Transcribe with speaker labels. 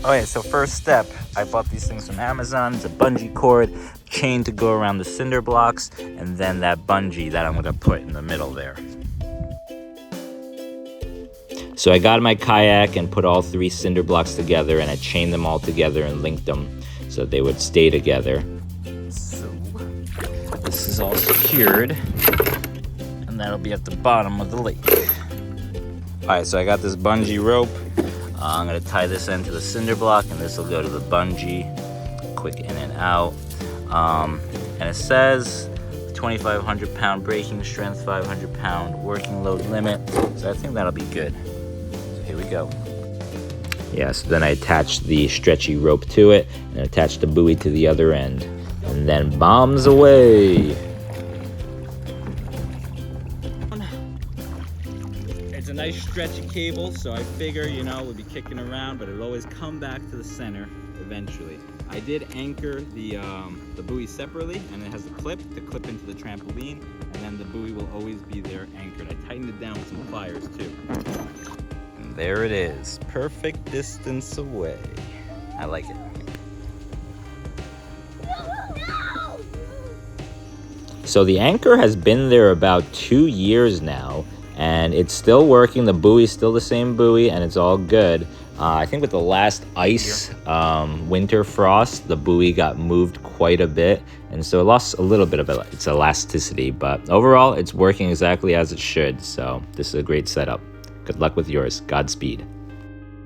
Speaker 1: Okay, so first step, I bought these things from Amazon. It's a bungee cord, chain to go around the cinder blocks, and then that bungee that I'm gonna put in the middle there. So I got my kayak and put all 3 cinder blocks together, and I chained them all together and linked them so that they would stay together. So this is all secured, and that'll be at the bottom of the lake. All right, so I got this bungee rope. I'm gonna tie this end to the cinder block, and this will go to the bungee. Quick in and out. And it says 2,500 pound braking strength, 500 pound working load limit. So I think that'll be good. So here we go. Yeah, so then I attached the stretchy rope to it and attached the buoy to the other end. And then bombs away. It's a nice stretchy cable, so I figure, we'll be kicking around, but it'll always come back to the center eventually. I did anchor the buoy separately, and it has a clip to clip into the trampoline, and then the buoy will always be there anchored. I tightened it down with some pliers too. And there it is, perfect distance away. I like it. So the anchor has been there about 2 years now, and it's still working. The buoy's still the same buoy, and it's all good. I think with the last ice winter frost, the buoy got moved quite a bit, and so it lost a little bit of its elasticity, but overall it's working exactly as it should. So this is a great setup. Good luck with yours. Godspeed.